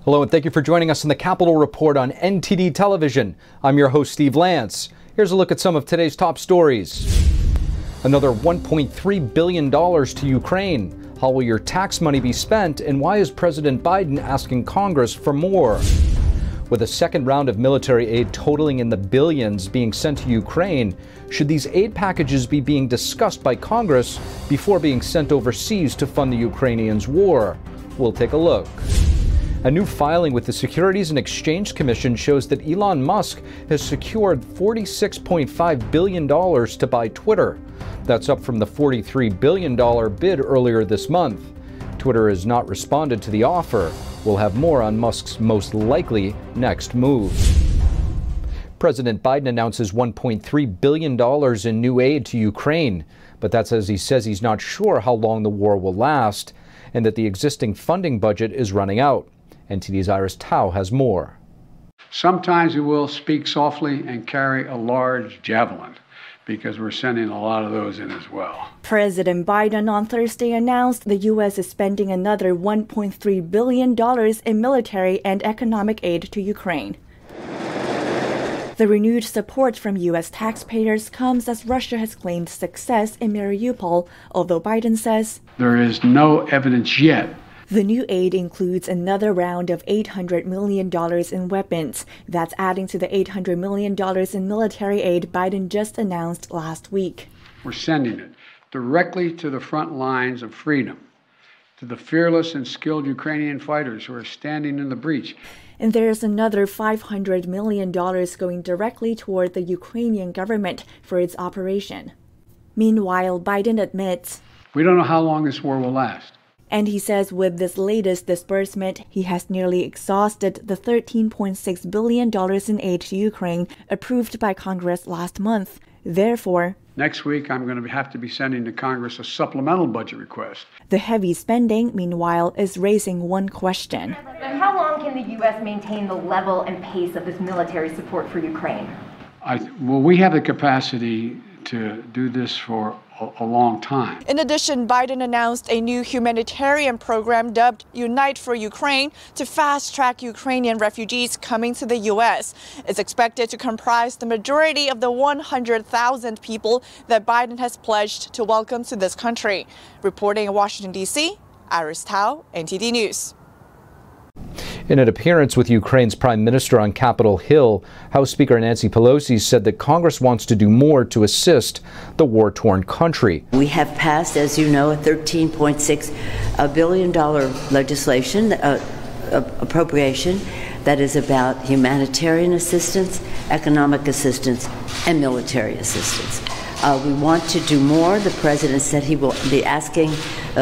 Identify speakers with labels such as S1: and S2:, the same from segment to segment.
S1: Hello and thank you for joining us on the Capitol Report on NTD television. I'm your host, Steve Lance. Here's a look at some of today's top stories. Another $1.3 billion to Ukraine. How will your tax money be spent, and why is President Biden asking Congress for more? With a second round of military aid totaling in the billions being sent to Ukraine, should these aid packages be being discussed by Congress before being sent overseas to fund the Ukrainians' war? We'll take a look. A new filing with the Securities and Exchange Commission shows that Elon Musk has secured $46.5 billion to buy Twitter. That's up from the $43 billion bid earlier this month. Twitter has not responded to the offer. We'll have more on Musk's most likely next move. President Biden announces $1.3 billion in new aid to Ukraine, but that's as he says he's not sure how long the war will last and that the existing funding budget is running out. NTD's Iris Tao has more.
S2: Sometimes we will speak softly and carry a large javelin, because we're sending a lot of those in as well.
S3: President Biden on Thursday announced the U.S. is spending another $1.3 billion in military and economic aid to Ukraine. The renewed support from U.S. taxpayers comes as Russia has claimed success in Mariupol, although Biden says
S2: there is no evidence yet.
S3: The new aid includes another round of $800 million in weapons. That's adding to the $800 million in military aid Biden just announced last week.
S2: We're sending it directly to the front lines of freedom, to the fearless and skilled Ukrainian fighters who are standing in the breach.
S3: And there's another $500 million going directly toward the Ukrainian government for its operation. Meanwhile, Biden admits,
S2: we don't know how long this war will last.
S3: And he says with this latest disbursement, he has nearly exhausted the $13.6 billion in aid to Ukraine approved by Congress last month. Therefore,
S2: next week I'm going to have to be sending to Congress a supplemental budget request.
S3: The heavy spending, meanwhile, is raising one question.
S4: And how long can the U.S. maintain the level and pace of this military support for Ukraine?
S2: Well, we have the capacity to do this for a long time.
S5: In addition, Biden announced a new humanitarian program dubbed Unite for Ukraine to fast-track Ukrainian refugees coming to the U.S. It's expected to comprise the majority of the 100,000 people that Biden has pledged to welcome to this country. Reporting in Washington, D.C., Iris Tao, NTD News.
S1: In an appearance with Ukraine's Prime Minister on Capitol Hill, House Speaker Nancy Pelosi said that Congress wants to do more to assist the war-torn country.
S6: We have passed, as you know, a $13.6 billion legislation appropriation that is about humanitarian assistance, economic assistance, and military assistance. We want to do more. The President said he will be asking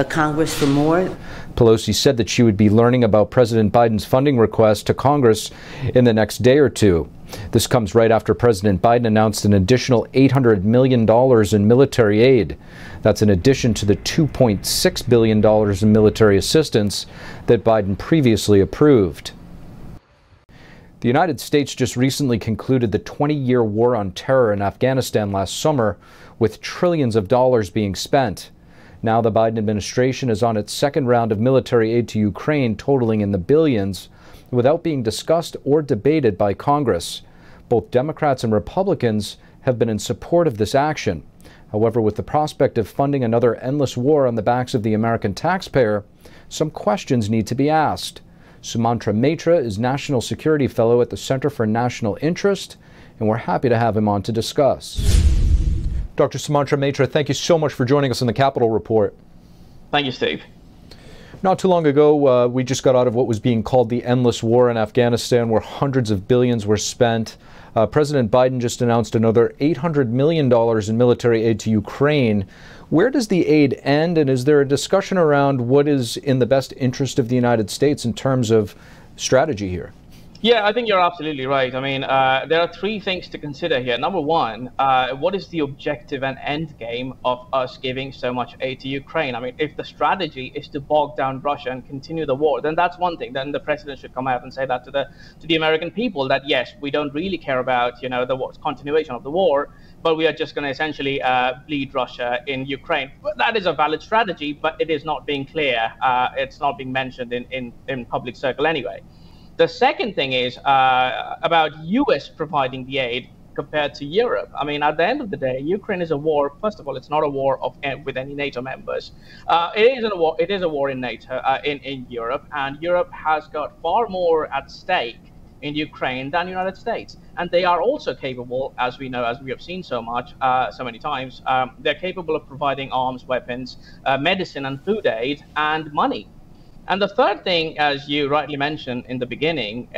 S6: Congress for more.
S1: Pelosi said that she would be learning about President Biden's funding request to Congress in the next day or two. This comes right after President Biden announced an additional $800 million in military aid. That's in addition to the $2.6 billion in military assistance that Biden previously approved. The United States just recently concluded the 20-year war on terror in Afghanistan last summer, with trillions of dollars being spent. Now the Biden administration is on its second round of military aid to Ukraine, totaling in the billions, without being discussed or debated by Congress. Both Democrats and Republicans have been in support of this action. However, with the prospect of funding another endless war on the backs of the American taxpayer, some questions need to be asked. Sumantra Mitra is National Security Fellow at the Center for National Interest, and we're happy to have him on to discuss. Dr. Sumantra Mitra, thank you so much for joining us on the Capitol Report.
S7: Thank you, Steve.
S1: Not too long ago, we just got out of what was being called the endless war in Afghanistan, where hundreds of billions were spent. President Biden just announced another $800 million in military aid to Ukraine. Where does the aid end, and is there a discussion around what is in the best interest of the United States in terms of strategy here?
S7: Yeah, I think you're absolutely right. I mean, there are three things to consider here. Number one, what is the objective and end game of us giving so much aid to Ukraine? I mean, if the strategy is to bog down Russia and continue the war, then that's one thing. Then the president should come out and say that to the American people, that yes, we don't really care about, you know, the continuation of the war, but we are just going to essentially bleed Russia in Ukraine. But that is a valid strategy, but it is not being clear. It's not being mentioned in public circle anyway. The second thing is about US providing the aid compared to Europe. I mean, at the end of the day, Ukraine is a war. First of all, it's not a war with any NATO members. It is a war in NATO, in Europe, and Europe has got far more at stake in Ukraine than the United States. And they are also capable, as we know, as we have seen so many times, they're capable of providing arms, weapons, medicine and food aid and money. And the third thing, as you rightly mentioned in the beginning,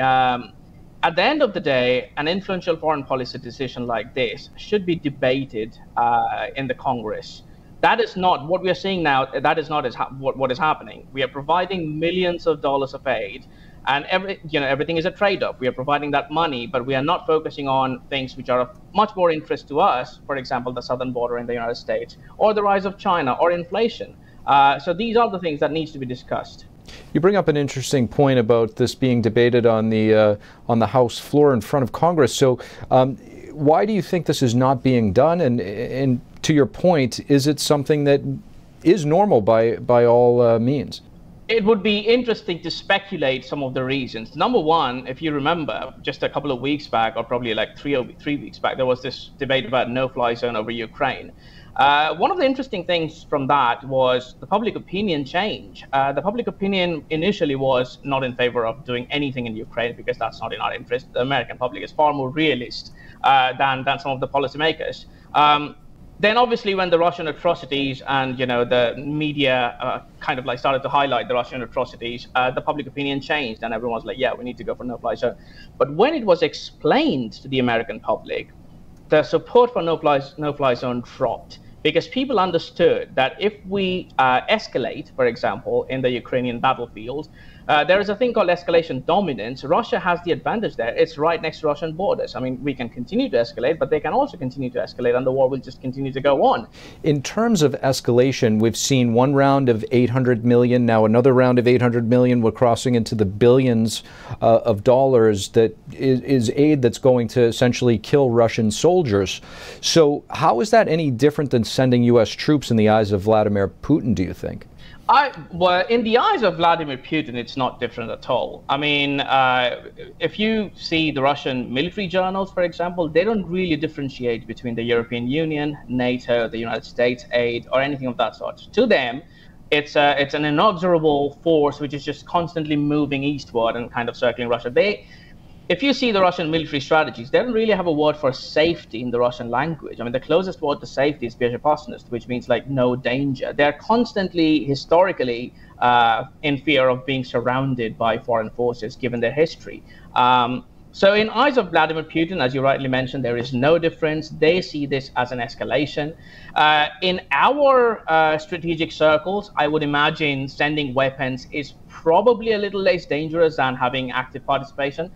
S7: at the end of the day, an influential foreign policy decision like this should be debated in the Congress. That is not what we are seeing now. That is not what is happening. We are providing millions of dollars of aid, and everything is a trade-off. We are providing that money, but we are not focusing on things which are of much more interest to us. For example, the southern border in the United States, or the rise of China, or inflation. So these are the things that needs to be discussed.
S1: You bring up an interesting point about this being debated on the House floor in front of Congress. So why do you think this is not being done? And to your point, is it something that is normal by all means?
S7: It would be interesting to speculate some of the reasons. Number one, if you remember, just a couple of weeks back, or probably like three weeks back, there was this debate about no-fly zone over Ukraine. One of the interesting things from that was the public opinion change. The public opinion initially was not in favor of doing anything in Ukraine because that's not in our interest. The American public is far more realist than some of the policymakers. Then obviously when the Russian atrocities and the media kind of like started to highlight the Russian atrocities, the public opinion changed and everyone was like, yeah, we need to go for no-fly zone. But when it was explained to the American public, the support for no-fly zone dropped. Because people understood that if we escalate, for example, in the Ukrainian battlefield, there is a thing called escalation dominance. Russia has the advantage there. It's right next to Russian borders. I mean, we can continue to escalate, but they can also continue to escalate, and the war will just continue to go on.
S1: In terms of escalation, we've seen one round of 800 million, now another round of 800 million. We're crossing into the billions of dollars that is aid that's going to essentially kill Russian soldiers. So how is that any different than sending U.S. troops in the eyes of Vladimir Putin, do you think?
S7: Well, in the eyes of Vladimir Putin, it's not different at all. I mean, if you see the Russian military journals, for example, they don't really differentiate between the European Union, NATO, the United States aid, or anything of that sort. To them, it's an inexorable force which is just constantly moving eastward and kind of circling Russia. If you see the Russian military strategies, they don't really have a word for safety in the Russian language. I mean, the closest word to safety is bezopasnost, which means like no danger. They're constantly, historically, in fear of being surrounded by foreign forces, given their history. So in eyes of Vladimir Putin, as you rightly mentioned, there is no difference. They see this as an escalation. In our strategic circles, I would imagine sending weapons is probably a little less dangerous than having active participation.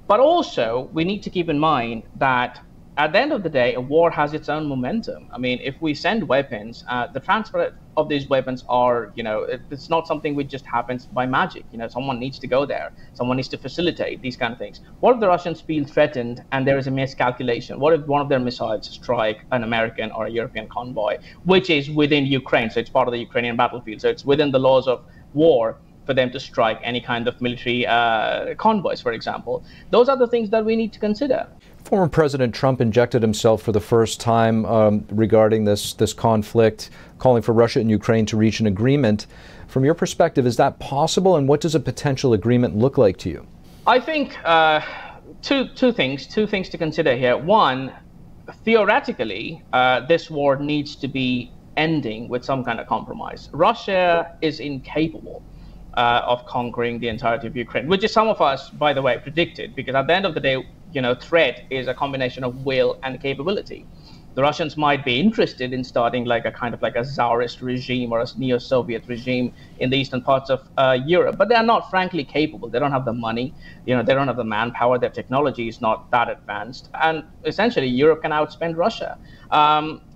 S7: But also, we need to keep in mind that at the end of the day, a war has its own momentum. I mean, if we send weapons, the transfer of these weapons are, it's not something which just happens by magic. Someone needs to go there. Someone needs to facilitate these kind of things. What if the Russians feel threatened and there is a miscalculation? What if one of their missiles strike an American or a European convoy, which is within Ukraine? So it's part of the Ukrainian battlefield. So it's within the laws of war for them to strike any kind of military convoys, for example. Those are the things that we need to consider.
S1: Former President Trump injected himself for the first time regarding this conflict, calling for Russia and Ukraine to reach an agreement. From your perspective, is that possible, and what does a potential agreement look like to you?
S7: I think two things to consider here. One, theoretically, this war needs to be ending with some kind of compromise. Russia is incapable of conquering the entirety of Ukraine, which is some of us, by the way, predicted, because at the end of the day, threat is a combination of will and capability. The Russians might be interested in starting like a kind of like a Tsarist regime or a neo-Soviet regime in the eastern parts of Europe, but they are not frankly capable. They don't have the money, they don't have the manpower, their technology is not that advanced, and essentially Europe can outspend Russia.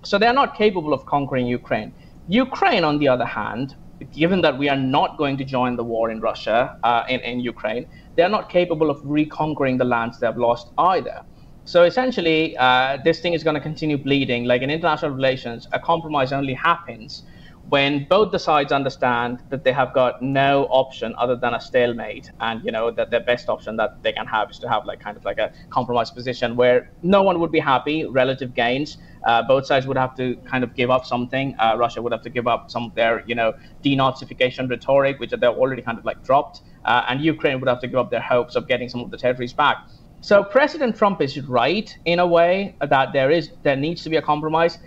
S7: So they are not capable of conquering Ukraine. Ukraine, on the other hand, given that we are not going to join the war in Russia, in Ukraine, they are not capable of reconquering the lands they have lost either. So essentially, this thing is going to continue bleeding. Like in international relations, a compromise only happens when both the sides understand that they have got no option other than a stalemate, and that the best option that they can have is to have kind of a compromise position where no one would be happy, relative gains. Both sides would have to kind of give up something. Russia would have to give up some of their denazification rhetoric, which they've already kind of dropped, and Ukraine would have to give up their hopes of getting some of the territories back. So President Trump is right in a way that there needs to be a compromise.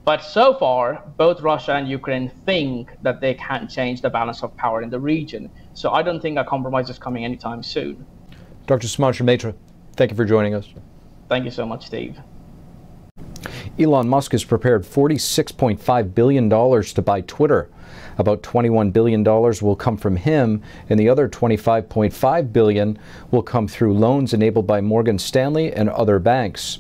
S7: But so far, both Russia and Ukraine think that they can't change the balance of power in the region. So I don't think a compromise is coming anytime soon.
S1: Dr. Sumanshu Mehta, thank you for joining us.
S7: Thank you so much, Steve.
S1: Elon Musk has prepared $46.5 billion to buy Twitter. About $21 billion will come from him, and the other $25.5 billion will come through loans enabled by Morgan Stanley and other banks.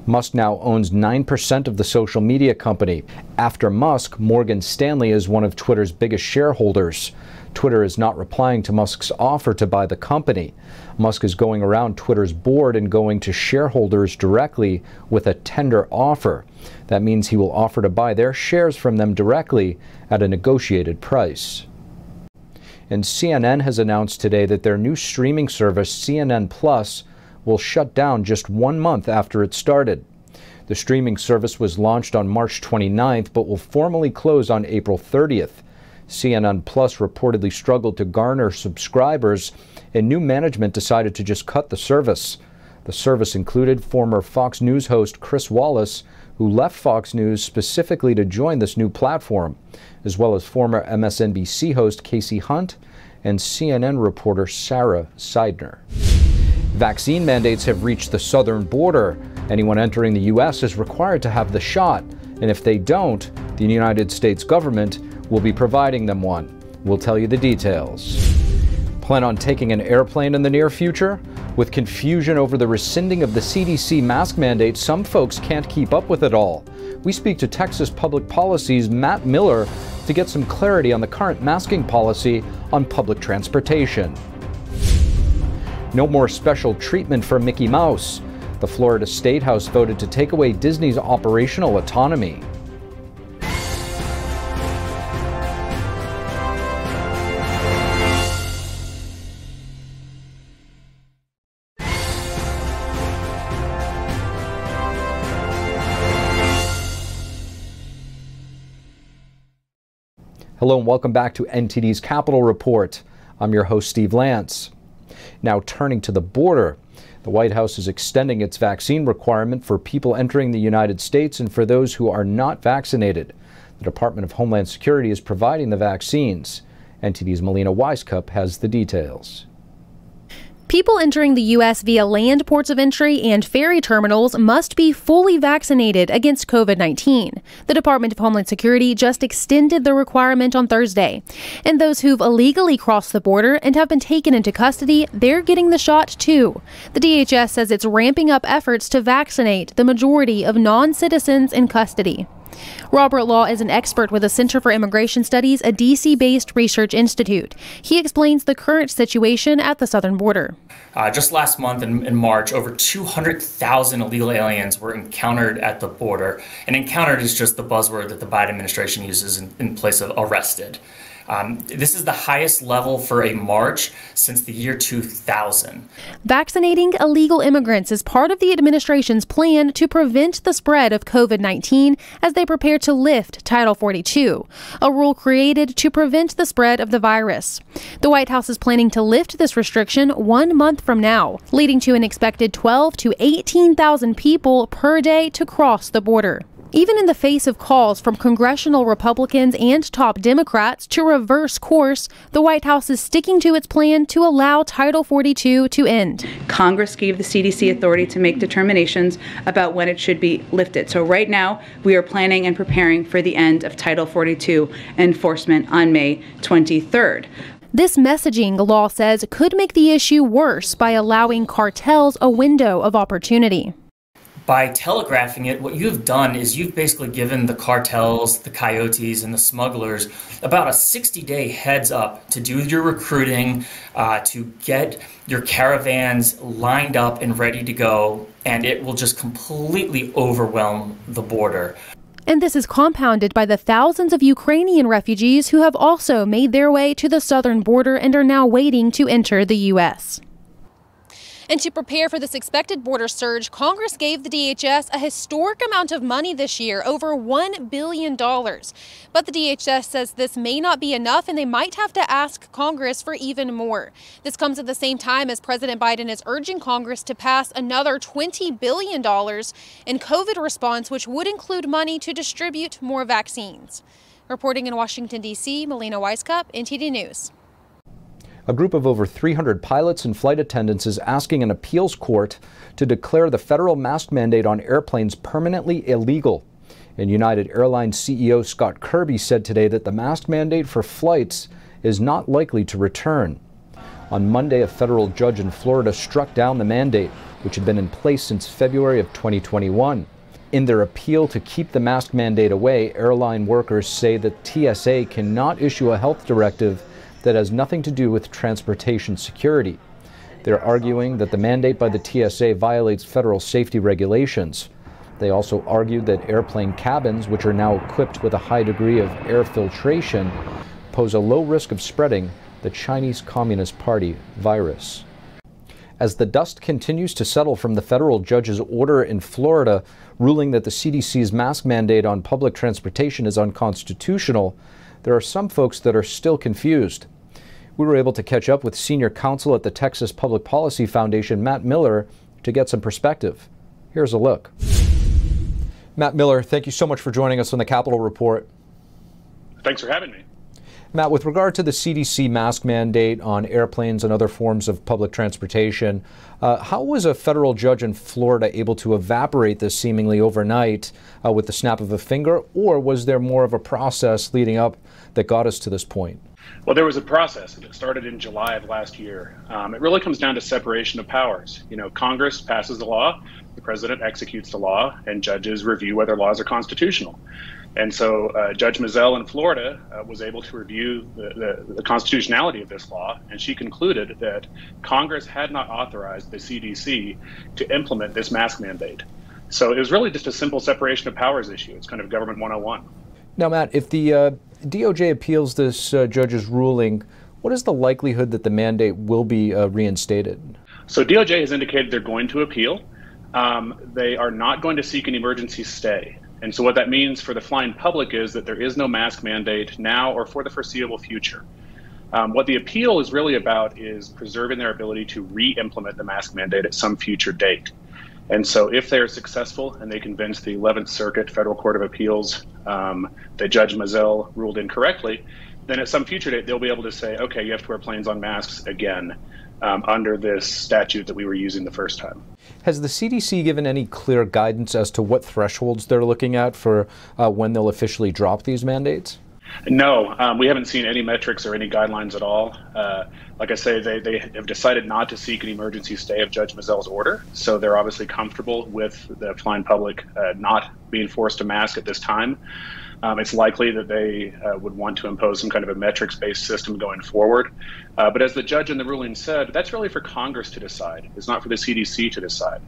S1: Musk now owns 9% of the social media company. After Musk, Morgan Stanley is one of Twitter's biggest shareholders. Twitter is not replying to Musk's offer to buy the company. Musk is going around Twitter's board and going to shareholders directly with a tender offer. That means he will offer to buy their shares from them directly at a negotiated price. And CNN has announced today that their new streaming service, CNN Plus, will shut down just 1 month after it started. The streaming service was launched on March 29th, but will formally close on April 30th. CNN Plus reportedly struggled to garner subscribers, and new management decided to just cut the service. The service included former Fox News host Chris Wallace, who left Fox News specifically to join this new platform, as well as former MSNBC host Casey Hunt and CNN reporter Sarah Seidner. Vaccine mandates have reached the southern border. Anyone entering the U.S. is required to have the shot, and if they don't, the United States government will be providing them one. We'll tell you the details. Plan on taking an airplane in the near future? With confusion over the rescinding of the CDC mask mandate, some folks can't keep up with it all. We speak to Texas Public Policy's Matt Miller to get some clarity on the current masking policy on public transportation. No more special treatment for Micky Mouse. The Florida State House voted to take away Disney's operational autonomy. Hello and welcome back to NTD's Capital Report. I'm your host, Steve Lance. Now turning to the border, the White House is extending its vaccine requirement for people entering the United States and for those who are not vaccinated. The Department of Homeland Security is providing the vaccines. NTD's Melina Weiskup has the details.
S8: People entering the U.S. via land ports of entry and ferry terminals must be fully vaccinated against COVID-19. The Department of Homeland Security just extended the requirement on Thursday. And those who've illegally crossed the border and have been taken into custody, they're getting the shot too. The DHS says it's ramping up efforts to vaccinate the majority of non-citizens in custody. Robert Law is an expert with the Center for Immigration Studies, a D.C.-based research institute. He explains the current situation at the southern border.
S9: Just last month in March, over 200,000 illegal aliens were encountered at the border. And encountered is just the buzzword that the Biden administration uses in place of arrested. This is the highest level for a March since the year 2000.
S8: Vaccinating illegal immigrants is part of the administration's plan to prevent the spread of COVID-19 as they prepare to lift Title 42, a rule created to prevent the spread of the virus. The White House is planning to lift this restriction 1 month from now, leading to an expected 12,000 to 18,000 people per day to cross the border. Even in the face of calls from congressional Republicans and top Democrats to reverse course, the White House is sticking to its plan to allow Title 42 to end.
S10: Congress gave the CDC authority to make determinations about when it should be lifted. So right now, we are planning and preparing for the end of Title 42 enforcement on May 23rd.
S8: This messaging, the law says, could make the issue worse by allowing cartels a window of opportunity.
S9: By telegraphing it, what you've done is you've basically given the cartels, the coyotes, and the smugglers about a 60-day heads up to do your recruiting, to get your caravans lined up and ready to go, and it will just completely overwhelm the border.
S8: And this is compounded by the thousands of Ukrainian refugees who have also made their way to the southern border and are now waiting to enter the U.S. And to prepare for this expected border surge, Congress gave the DHS a historic amount of money this year, over $1 billion. But the DHS says this may not be enough and they might have to ask Congress for even more. This comes at the same time as President Biden is urging Congress to pass another $20 billion in COVID response, which would include money to distribute more vaccines. Reporting in Washington, D.C., Melina Weiskup, NTD News.
S1: A group of over 300 pilots and flight attendants is asking an appeals court to declare the federal mask mandate on airplanes permanently illegal. And United Airlines CEO Scott Kirby said today that the mask mandate for flights is not likely to return. On Monday, a federal judge in Florida struck down the mandate, which had been in place since February of 2021. In their appeal to keep the mask mandate away, airline workers say that TSA cannot issue a health directive that has nothing to do with transportation security. They're arguing that the mandate by the TSA violates federal safety regulations. They also argued that airplane cabins, which are now equipped with a high degree of air filtration, pose a low risk of spreading the Chinese Communist Party virus. As the dust continues to settle from the federal judge's order in Florida ruling that the CDC's mask mandate on public transportation is unconstitutional, there are some folks that are still confused. We were able to catch up with senior counsel at the Texas Public Policy Foundation, Matt Miller, to get some perspective. Here's a look. Matt Miller, thank you so much for joining us on the Capitol Report.
S11: Thanks for having me.
S1: Matt, with regard to the CDC mask mandate on airplanes and other forms of public transportation, how was a federal judge in Florida able to evaporate this seemingly overnight with the snap of a finger, or was there more of a process leading up that got us to this point?
S11: Well, there was a process, and it started in July of last year. It really comes down to separation of powers. You know, Congress passes the law, the president executes the law, and judges review whether laws are constitutional. And so Judge Mizell in Florida was able to review the constitutionality of this law, and she concluded that Congress had not authorized the CDC to implement this mask mandate. So it was really just a simple separation of powers issue. It's kind of government 101.
S1: Now, Matt, if the DOJ appeals this judge's ruling, what is the likelihood that the mandate will be reinstated?
S11: So DOJ has indicated they're going to appeal. They are not going to seek an emergency stay. And so what that means for the flying public is that there is no mask mandate now or for the foreseeable future. What the appeal is really about is preserving their ability to re-implement the mask mandate at some future date. And so if they are successful and they convince the 11th Circuit Federal Court of Appeals that Judge Mizell ruled incorrectly, then at some future date, they'll be able to say, okay, you have to wear planes on masks again under this statute that we were using the first time.
S1: Has the CDC given any clear guidance as to what thresholds they're looking at for when they'll officially drop these mandates?
S11: No, we haven't seen any metrics or any guidelines at all. Like I say, they have decided not to seek an emergency stay of Judge Mizell's order, so they're obviously comfortable with the flying public not being forced to mask at this time. It's likely that they would want to impose some kind of a metrics-based system going forward. But as the judge in the ruling said, that's really for Congress to decide. It's not for the CDC to decide.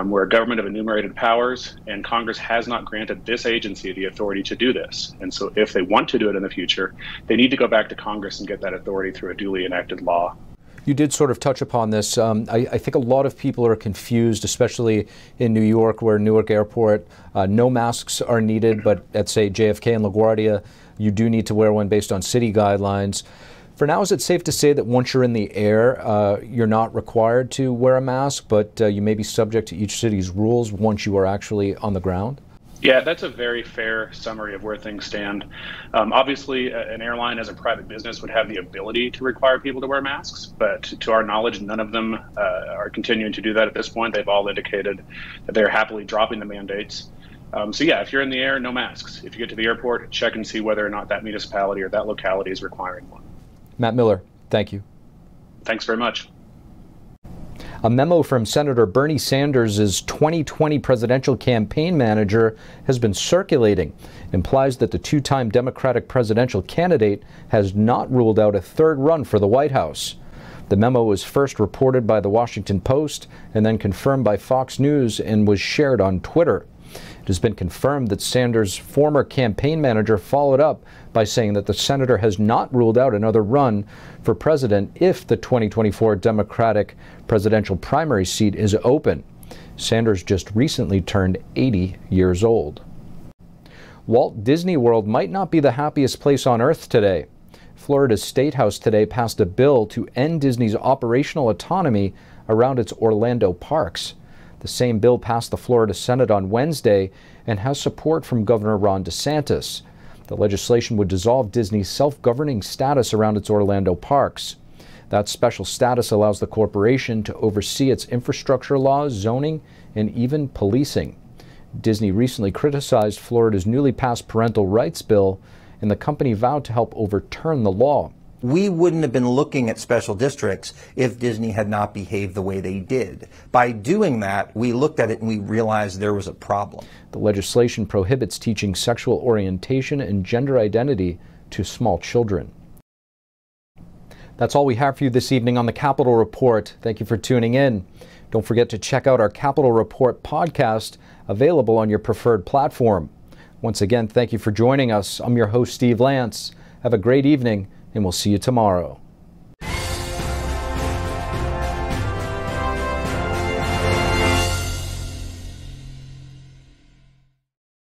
S11: We're a government of enumerated powers, and Congress has not granted this agency the authority to do this. And so if they want to do it in the future, they need to go back to Congress and get that authority through a duly enacted law.
S1: You did sort of touch upon this. I think a lot of people are confused, especially in New York, where Newark Airport, no masks are needed, but at, say, JFK and LaGuardia, you do need to wear one based on city guidelines. For now, is it safe to say that once you're in the air, you're not required to wear a mask, but you may be subject to each city's rules once you are actually on the ground?
S11: Yeah, that's a very fair summary of where things stand. Obviously, an airline as a private business would have the ability to require people to wear masks, but to our knowledge, none of them are continuing to do that at this point. They've all indicated that they're happily dropping the mandates. So yeah, if you're in the air, no masks. If you get to the airport, check and see whether or not that municipality or that locality is requiring one.
S1: Matt Miller, thank you.
S11: Thanks very much.
S1: A memo from Senator Bernie Sanders' 2020 presidential campaign manager has been circulating. It implies that the two-time Democratic presidential candidate has not ruled out a third run for the White House. The memo was first reported by the Washington Post and then confirmed by Fox News and was shared on Twitter. It has been confirmed that Sanders' former campaign manager followed up by saying that the senator has not ruled out another run for president if the 2024 Democratic presidential primary seat is open. Sanders just recently turned 80 years old. Walt Disney World might not be the happiest place on earth today. Florida's State House today passed a bill to end Disney's operational autonomy around its Orlando parks. The same bill passed the Florida Senate on Wednesday and has support from Governor Ron DeSantis. The legislation would dissolve Disney's self-governing status around its Orlando parks. That special status allows the corporation to oversee its infrastructure laws, zoning, and even policing. Disney recently criticized Florida's newly passed parental rights bill, and the company vowed to help overturn the law.
S12: We wouldn't have been looking at special districts if Disney had not behaved the way they did. By doing that, we looked at it and we realized there was a problem.
S1: The legislation prohibits teaching sexual orientation and gender identity to small children. That's all we have for you this evening on the Capitol Report. Thank you for tuning in. Don't forget to check out our Capitol Report podcast, available on your preferred platform. Once again, thank you for joining us. I'm your host, Steve Lance. Have a great evening, and we'll see you tomorrow.